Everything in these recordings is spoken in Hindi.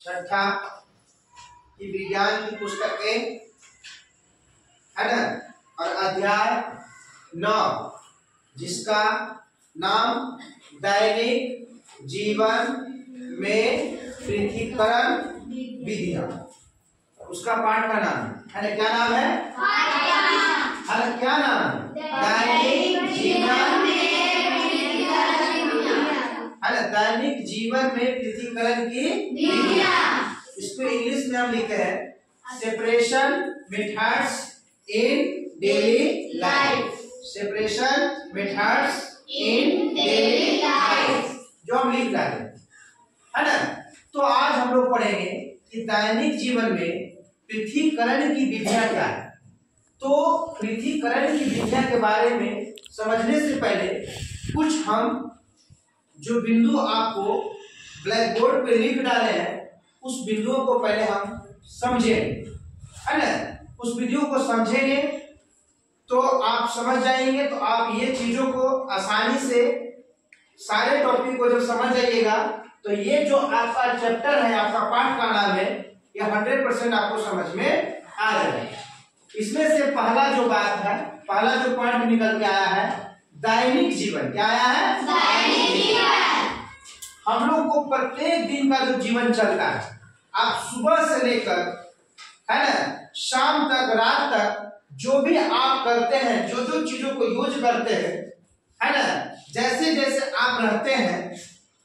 छठा की विज्ञान की पुस्तकें है ना, और अध्याय 9 जिसका नाम दैनिक जीवन में पृथक्करण विधियां, उसका पाठ का नाम है ना, क्या नाम है? अरे क्या नाम? दैनिक जीवन में है ना, दैनिक जीवन में पृथक्करण की विधियां। इसको इंग्लिश में हम लिखे हैं separation methods in daily life. Separation methods in daily life जो हम लिख रहे हैं है ना। तो आज हम लोग पढ़ेंगे कि दैनिक जीवन में पृथक्करण की विधियां क्या है। तो पृथक्करण की विधियां के बारे में समझने से पहले कुछ हम जो बिंदु आपको ब्लैक बोर्ड पे लिख डाले हैं उस बिंदुओं को पहले हम समझेंगे है ना। उस बिंदुओं को समझेंगे तो आप समझ जाएंगे, तो आप ये चीजों को आसानी से सारे टॉपिक को जब समझ जाइएगा तो ये जो आपका चैप्टर है, आपका पाठ का नाम है, ये 100% आपको समझ में आ जाएगा। इसमें से पहला जो बात है, पहला जो पॉइंट निकल के आया है दैनिक जीवन। क्या आया है? दैनिक जीवन। हम लोग को प्रत्येक दिन का जो जीवन चलता है, आप सुबह से लेकर है ना शाम तक, रात तक जो भी आप करते हैं, जो जो चीजों को यूज करते हैं है ना, जैसे जैसे आप रहते हैं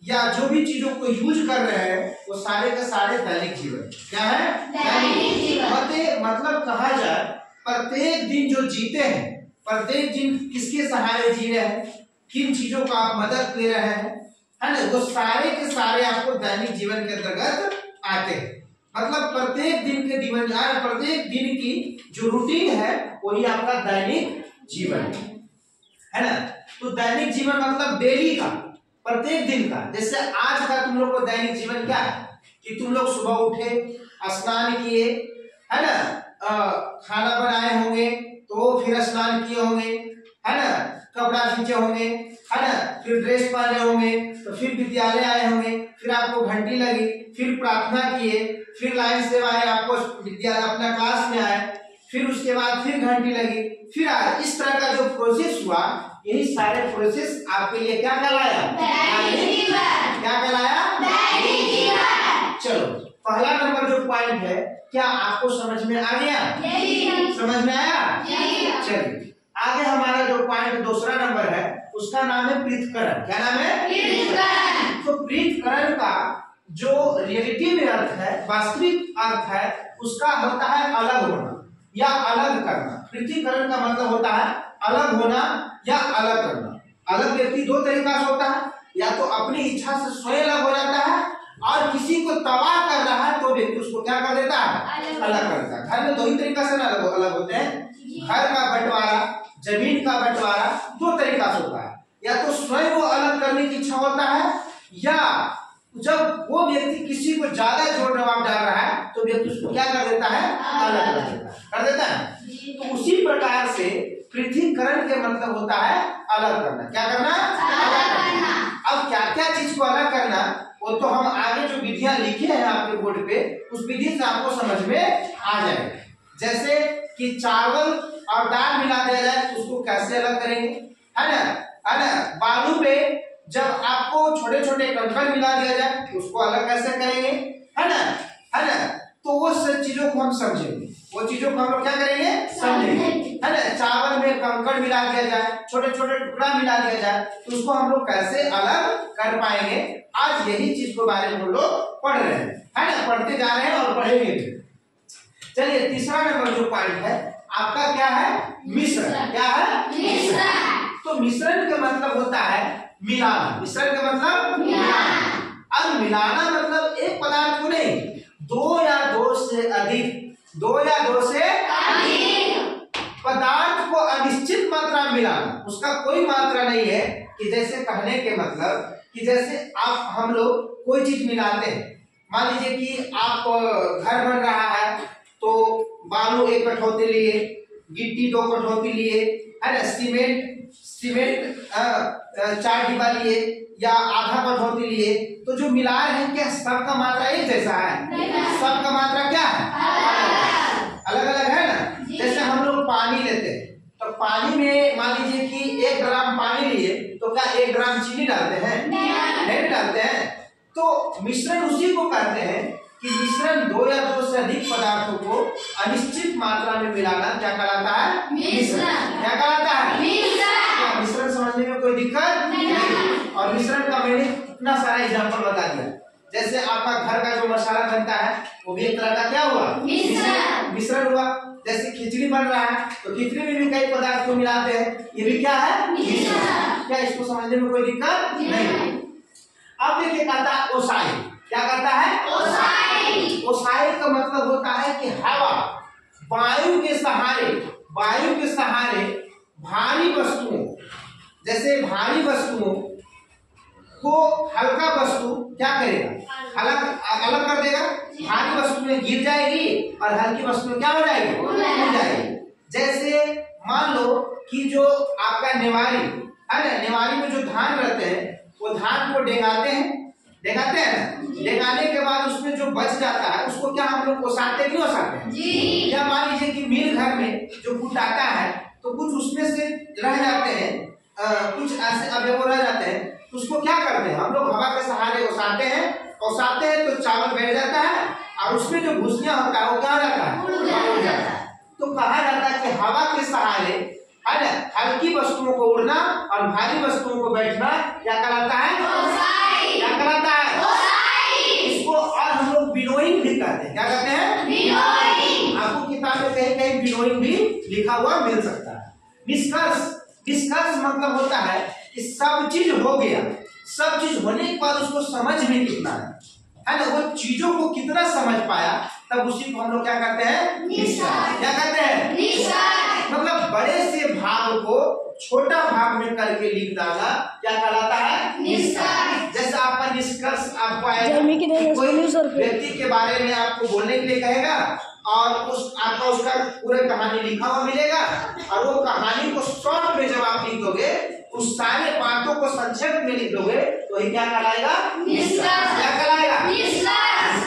या जो भी चीजों को यूज कर रहे हैं वो सारे के सारे दैनिक जीवन। क्या है? दैनिक जीवन। मतलब कहा जाए प्रत्येक दिन जो जीते हैं, प्रत्येक दिन किसके सहारे जी रहे हैं, किन चीजों का आप मदद ले रहे हैं है ना, वो सारे के सारे आपको दैनिक जीवन के अंतर्गत आते हैं। मतलब प्रत्येक दिन के जीवन, प्रत्येक दिन की जो रूटीन है वही आपका दैनिक जीवन है ना। तो दैनिक जीवन मतलब डेली का, प्रत्येक दिन का। जैसे आज का तुम लोग को दैनिक जीवन क्या है कि तुम लोग सुबह उठे, स्नान किए है ना, खाना बनाए होंगे तो फिर स्नान किए होंगे है ना, कपड़ा खींचे होंगे है ना, फिर ड्रेस पहने होंगे, तो फिर विद्यालय आए होंगे, फिर आपको घंटी लगी, फिर प्रार्थना किए, फिर लाइन से आए, आपको विद्यालय अपना क्लास में आए, फिर उसके बाद फिर घंटी लगी, फिर आए। इस तरह का जो प्रोसेस हुआ, यही सारे प्रोसेस आपके लिए क्या कहलाया? क्या कहलाया? चलो पहला नंबर जो पॉइंट है, क्या आपको समझ में आ गया? समझ में आया? चलिए आगे हमारा जो पॉइंट दूसरा नंबर है उसका नाम है पृथक्करण। क्या नाम है? पृथक्करण। तो पृथक्करण का जो रियलिटी में अर्थ है, वास्तविक अर्थ है, उसका होता है अलग होना या अलग करना। पृथक्करण का मतलब होता है अलग होना या अलग करना। अलग व्यक्ति दो तरीका से होता है, या तो अपनी इच्छा से स्वयं अलग हो जाता है, और किसी को तबाह कर रहा है तो व्यक्ति उसको क्या कर देता है? अलग कर देता है। घर में दो ही तरीका से अलग होते हैं। घर का बंटवारा, जमीन का बंटवारा दो तरीका से होता है, या तो स्वयं वो अलग करने की इच्छा होता है, या जब वो व्यक्ति किसी को ज्यादा जोर जवाब डाल रहा है तो व्यक्ति उसको क्या कर देता है? अलग कर देता है। तो उसी प्रकार से पृथक्करण के मतलब होता है अलग करना। क्या करना? अलग करना। अब क्या क्या चीज को अलग करना वो तो हम आगे जो विधियां लिखी है आपके बोर्ड पे, उस विधि से आपको समझ में आ जाएगा। जैसे कि चावल और दाल मिला दिया जाए तो उसको कैसे अलग करेंगे है ना। बालू पे जब आपको छोटे छोटे कंकड़ मिला दिया जाए तो उसको अलग कैसे करेंगे है ना। तो वो सब चीजों को हम समझेंगे, वो चीजों को हम लोग क्या करेंगे? समझेंगे है ना। चावल में कंकड़ मिला दिया जाए, छोटे छोटे टुकड़ा मिला दिया जाए तो उसको हम लोग कैसे अलग कर पाएंगे। आज यही चीज के बारे में हम लोग पढ़ रहे हैं है ना, पढ़ते जा रहे हैं और पढ़ेंगे। चलिए तीसरा नंबर जो पॉइंट है आपका क्या है? मिश्रण। क्या है? मिश्रण। तो मिश्रण का मतलब होता है मिलाना। मिश्रण का मतलब मिलाना। अब मिलाना मतलब एक पदार्थ को नहीं, दो या दो से अधिक पदार्थ को अनिश्चित मात्रा में मिलाना। उसका कोई मात्रा नहीं है कि जैसे कहने के मतलब कि जैसे आप हम लोग कोई चीज मिलाते हैं, मान लीजिए कि आप घर बन रहा है तो बालू 1 कठौती लिए, गिट्टी 2 कठौती लिए है ना, सीमेंट सीमेंट 4 डिब्बा लिए या आधा कठौती लिए, तो जो मिला रहे हैं क्या सबका मात्रा एक जैसा है? सबका मात्रा क्या है? अलग अलग है ना। जैसे हम लोग पानी लेते हैं तो पानी में मान लीजिए कि 1 ग्राम पानी लिए तो क्या 1 ग्राम चीनी डालते हैं? नहीं डालते हैं। तो मिश्रण उसी को कहते हैं कि मिश्रण 2 या 2 से अधिक पदार्थों को अनिश्चित मात्रा में मिलाना क्या कहलाता है? मिश्रण। क्या कहलाता है? मिश्रण समझने में कोई दिक्कत नहीं। और मिश्रण का मैंने इतना सारा एग्जांपल बता दिया। जैसे आपका घर का जो मसाला बनता है वो भी एक तरह का क्या हुआ? मिश्रण हुआ। जैसे खिचड़ी बन रहा है तो खिचड़ी में भी कई पदार्थ को मिलाते हैं, ये भी क्या है? मिश्रण। क्या इसको समझने में कोई दिक्कत नहीं। अब देखिए कहता है ओसाई। क्या कहता है? ओसाई। ओसाई का मतलब होता है कि हवा वायु के सहारे भारी वस्तुओं, जैसे भारी वस्तुओं को हल्का वस्तु क्या करेगा? अलग कर देगा। भारी वस्तु में गिर जाएगी और हल्की वस्तु में क्या हो जाएगी? उड़ जाएगी। जैसे मान लो कि जो आपका नेवारी है ना, नेवारी में जो धान रहते हैं वो धान को डेगाते हैं ना। डेगाने के बाद उसमें जो बच जाता है उसको क्या हम लोग ओसाते नहीं ओसाते हैं? या मान लीजिए कि मिल घर में जो कुटाता है तो कुछ उसमें से रह जाते हैं, कुछ ऐसे अवयव रह जाते हैं, तो उसको क्या करते हैं हम लोग? हवा के सहारे ओसाते हैं तो चावल बैठ जाता है और उसमें जो भूसियां होता है वो क्या हो जाता है? उड़ जाता है। तो कहा जाता है कि हवा के सहारे है ना हल्की वस्तुओं को उड़ना और भारी वस्तुओं को बैठना क्या कहलाता है? क्या कहलाता है? इसको और हम लोग विनोइंग भी कहते हैं। क्या कहते हैं? विनोइंग। आपको किताब में कहीं कहीं विनोइंग भी लिखा हुआ मिल सकता है। निष्कर्ष मतलब होता है कि सब चीज हो गया, सब चीज होने के बाद उसको समझ में कितना है ना, वो चीजों को कितना समझ पाया, तब उसी को हम लोग क्या कहते हैं? निष्कर्ष। क्या कहते हैं? निष्कर्ष। मतलब बड़े से भाग को छोटा भाग में करके लिख डाला क्या कहलाता है? निष्कर्ष। जैसे आपका निष्कर्ष आपको आएगा, कोई व्यक्ति के बारे में आपको बोलने के लिए कहेगा और आपका उसका पूरा कहानी लिखा हुआ मिलेगा और वो कहानी को शॉर्ट में जब आप लिख दोगे, उस सारे बातों को संक्षेप में लिख दोगे तो ये क्या कहलाएगा? निष्कर्ष। क्या कहलाएगा? निष्कर्ष।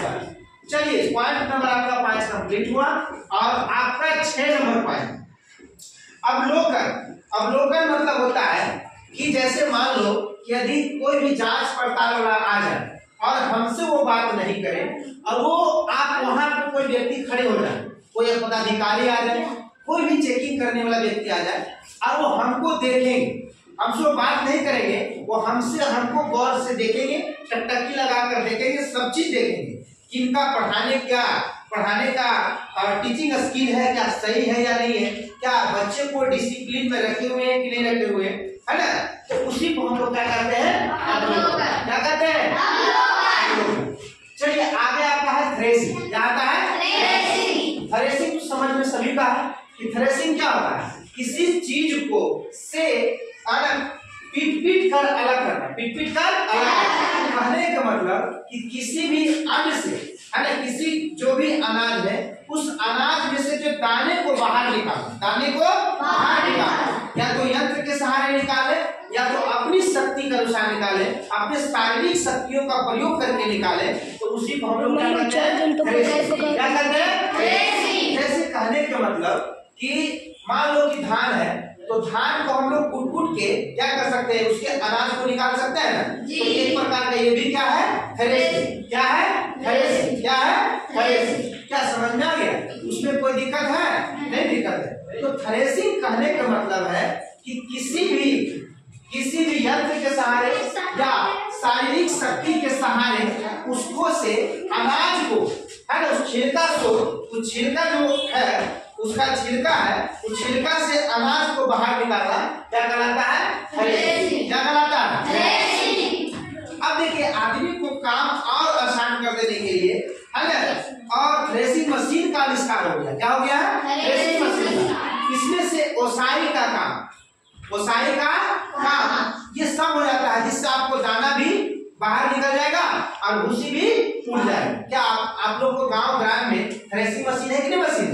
चलिए पॉइंट नंबर आपका 5 कंप्लीट हुआ और आपका 6 नंबर पॉइंट अवलोकन मतलब होता है कि जैसे मान लो कि यदि कोई भी जांच पड़ताल वाला आ जाए और हमसे वो बात नहीं करे और वो आप वहां पर कोई व्यक्ति खड़े हो जाए, कोई पदाधिकारी आ जाए, कोई भी चेकिंग करने वाला व्यक्ति आ जाए और वो हमको देखेंगे, हमसे वो बात नहीं करेंगे, वो हमको गौर से देखेंगे, टकटकी लगा कर देखेंगे, सब चीज देखेंगे कि इनका पढ़ाने का टीचिंग स्किल है क्या, सही है या नहीं है, क्या बच्चे को डिसिप्लिन में रखे हुए हैं कि नहीं रखे हुए हैं, है ना। तो उसी को हम लोग क्या करते हैं? अवलोकन। क्या कहते हैं? अवलोकन। चलिए आगे आपका है थ्रेसिंग। क्या आता है? थ्रेसिंग तो समझ में सभी का है कि थ्रेसिंग क्या होता है? किसी चीज को से अलग पीट कर अलग करना। पीट कर अलग कहने का मतलब कि किसी भी अन्न से है ना, किसी जो भी अनाज है उस अनाज में से जो दाने को बाहर निकालना, या तो यंत्र के सहारे निकाले या तो अपनी शक्ति के अनुसार निकाले, अपने शारीरिक शक्तियों का प्रयोग करके निकाले, तो उसी को हम लोग क्या कहते हैं? क्या कहते हैं? जैसे कहने का मतलब कि मान लो कि धान है तो धान को हम लोग कूट के क्या कर सकते हैं? उसके अनाज को निकाल सकते हैं ना। तो एक प्रकार का ये भी क्या है? थ्रेसिंग। क्या है? थ्रेसिंग। क्या है? थ्रेसिंग। क्या समझ में आ गया? उसमें कोई दिक्कत है? नहीं दिक्कत है। तो थ्रेसिंग कहने का मतलब है कि किसी भी यंत्र के सहारे या शारीरिक शक्ति के सहारे उसको से अनाज को है ना, उस छिलका जो है उसका छिलका है, उस छिलका से अनाज को बाहर निकालना क्या कहलाता है? थ्रेसिंग। क्या कहलाता है? अब देखिए आदमी को काम और आसान कर देने के लिए है ना, और थ्रेसिंग मशीन का आविष्कार हो गया। क्या हो गया? Threshing machine. इसमें से ओसाई का काम ये सब हो जाता है, जिससे आपको दाना भी बाहर निकल जाएगा और भूसी भी उड़ जाएगी। क्या आप लोग को गांव ग्राम में थ्रेसिंग मशीन है कि नहीं? मशीन।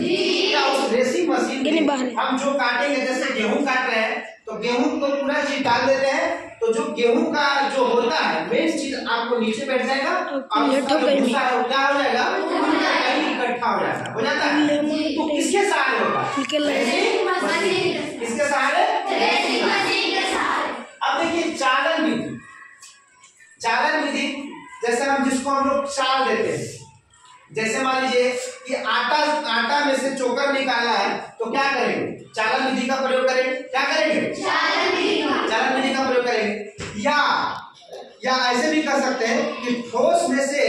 क्या उस थ्रेसिंग मशीन में हम जो काटेंगे, जैसे गेहूं काट रहे हैं तो गेहूं को पूरा चीज डाल देते हैं, तो जो गेहूं का जो होता है मेन चीज आपको नीचे बैठ जाएगा और उसका जो भूसा है क्या हो जाएगा, कहीं इकट्ठा हो जाएगा, हो जाता है। तो किसके सहारे होगा, किसके सहारे? अब देखिए चालन विधि, चालन विधि जैसे हम जिसको हम लोग चाल देते हैं, जैसे मान लीजिए कि आटा में से चोकर निकालना है तो क्या करेंगे, चालन विधि का प्रयोग करेंगे। क्या करेंगे? चालन विधि का प्रयोग करेंगे। या ऐसे भी कर सकते हैं कि ठोस में से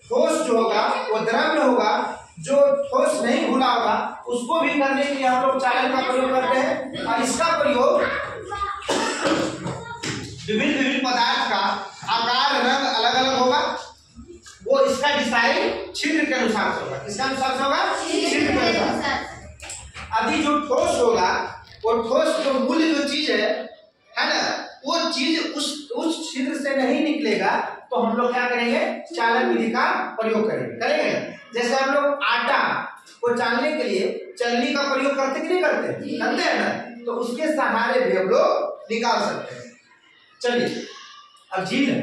ठोस जो होगा वो द्रव्य होगा, जो ठोस नहीं घुला होगा उसको भी करने के लिए हम लोग चालन का प्रयोग करते हैं। और इसका प्रयोग विभिन्न पदार्थ का आकार रंग अलग अलग होगा, वो इसका डिजाइन छिद्र के अनुसार होगा। किसका अनुसार होगा? छिद्र के अनुसार। अभी जो ठोस होगा वो ठोस जो मूल जो चीज है ना, वो चीज उस छिद्र से नहीं निकलेगा, तो हम लोग क्या करेंगे, चालन विधि का प्रयोग करेंगे। जैसे हम लोग आटा को चालने के लिए चलनी का प्रयोग करते कि नहीं करते? करते हैं ना, तो उसके सहारे भी हम लोग निकाल सकते हैं। चलिए अब झील है,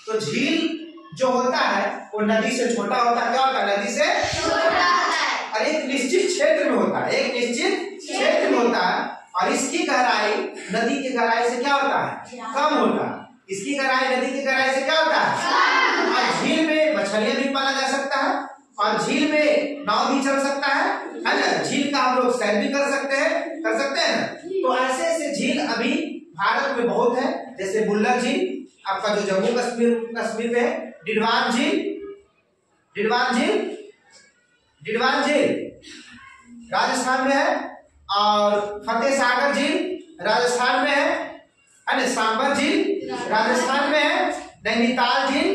तो झील जो होता है वो नदी से छोटा होता है। क्या होता है? नदी से छोटा होता है और एक निश्चित क्षेत्र में होता है, एक निश्चित क्षेत्र में होता है। और इसकी गहराई नदी की गहराई से क्या होता है? कम होता है। इसकी गहराई नदी की गहराई से क्या होता है? और झील में मछलियां भी पाला जा सकता है और झील में नाव भी चल सकता है ना। झील का हम लोग सैर भी कर सकते हैं ना। तो ऐसे ऐसे झील अभी भारत में बहुत है, जैसे बुल्लर झील आपका जो जम्मू कश्मीर में है, डिडवान झील राजस्थान में है, और फतेह सागर झील राजस्थान में है ना। सांबर झील राजस्थान में है, नैनीताल झील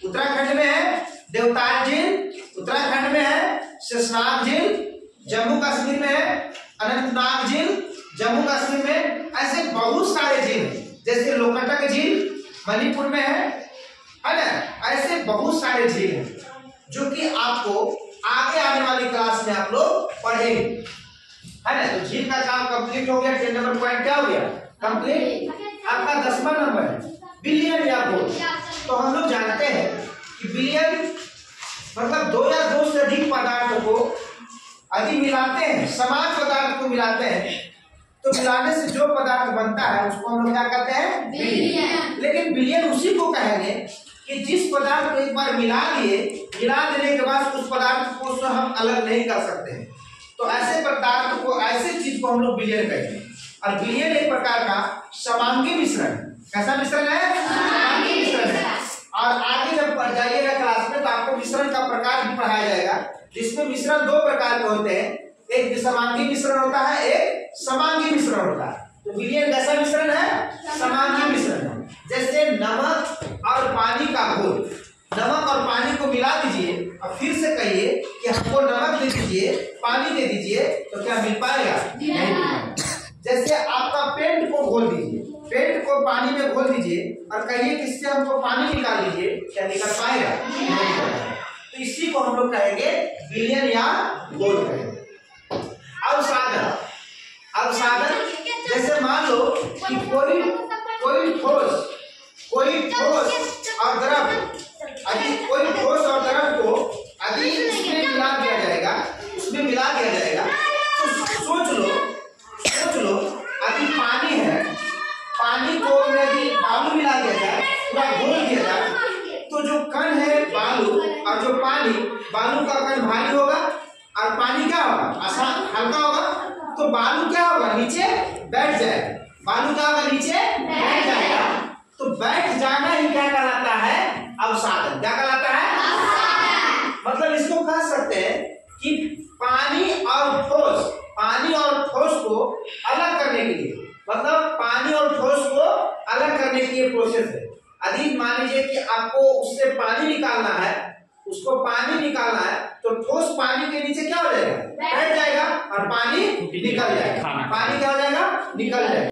उत्तराखंड में है, देवताल झील उत्तराखंड में है, शेषनाग झील जम्मू कश्मीर में है, अनंतनाग झील जम्मू कश्मीर में। ऐसे बहुत सारे झील हैं, जैसे लोकटक झील मणिपुर में है ना। ऐसे बहुत सारे झील हैं जो कि आपको आगे आने वाली क्लास में आप लोग पढ़ेंगे, है ना। तो झील का काम कंप्लीट हो गया। 10 नंबर पॉइंट क्या हो गया? कंप्लीट। आपका 10वां नंबर है बिलियन या गोल। तो हम लोग जानते हैं कि बिलियन मतलब 2 या 2 से अधिक पदार्थों को यदि मिलाते हैं, समान पदार्थ को मिलाते हैं, तो मिलाने से जो पदार्थ बनता है उसको हम लोग क्या कहते हैं? बिलियन। लेकिन बिलियन उसी को कहेंगे कि जिस पदार्थ को एक बार मिला देने के बाद उस पदार्थ को हम अलग नहीं कर सकते हैं। तो ऐसे पदार्थ को, ऐसे चीज को हम लोग बिलियन कहते हैं। और बिलियन एक प्रकार का समांगी मिश्रण। कैसा मिश्रण है? समांगी मिश्रण है। और आगे जब पढ़ जाइएगा क्लास में तो आपको मिश्रण का प्रकार भी पढ़ाया जाएगा, जिसमें मिश्रण 2 प्रकार के होते हैं, एक समांगी मिश्रण होता है, एक समांगी मिश्रण होता है। तो बिलियन कैसा मिश्रण है? समांगी मिश्रण है। जैसे नमक और पानी का घोल, नमक और पानी को मिला दीजिए और फिर से कहिए कि हमको नमक दे दीजिए, पानी दे दीजिए, तो क्या मिल पाएगा? नहीं मिल पाएगा। जैसे आपका पेंट को घोल दीजिए, पेंट को पानी में घोल दीजिए और कहिए कि इससे हमको पानी निकाल दीजिए, क्या निकल पाएगा? नहीं निकल पाएगा। तो इसी को हम लोग कहेंगे बिलियन या घोल कहेंगे। अब साधन जैसे मान लो कि कोई ठोस और द्रव, यदि कोई ठोस और द्रव को यदि उसमें मिला दिया जाएगा, तो सोच लो यदि पानी है, पानी को यदि बालू मिला दिया जाए, पूरा घोल दिया जाए, तो जो कण है बालू और जो पानी, बालू का कण भारी होगा और पानी क्या होगा? आसान हल्का होगा। तो बालू क्या होगा? नीचे बैठ जाएगा। बालू क्या होगा? नीचे बैठ जाएगा। तो बैठ जाना ही क्या कहलाता है? अवसादन। क्या कहलाता है? मतलब इसको कह सकते हैं कि पानी और ठोस को अलग करने के लिए, मतलब पानी और ठोस को अलग करने की ये प्रोसेस है। यदि मान लीजिए कि आपको उससे पानी निकालना है, तो ठोस पानी के नीचे क्या हो जाएगा? बैठ जाएगा और पानी निकल जाएगा। पानी क्या हो जाएगा? निकल जाएगा।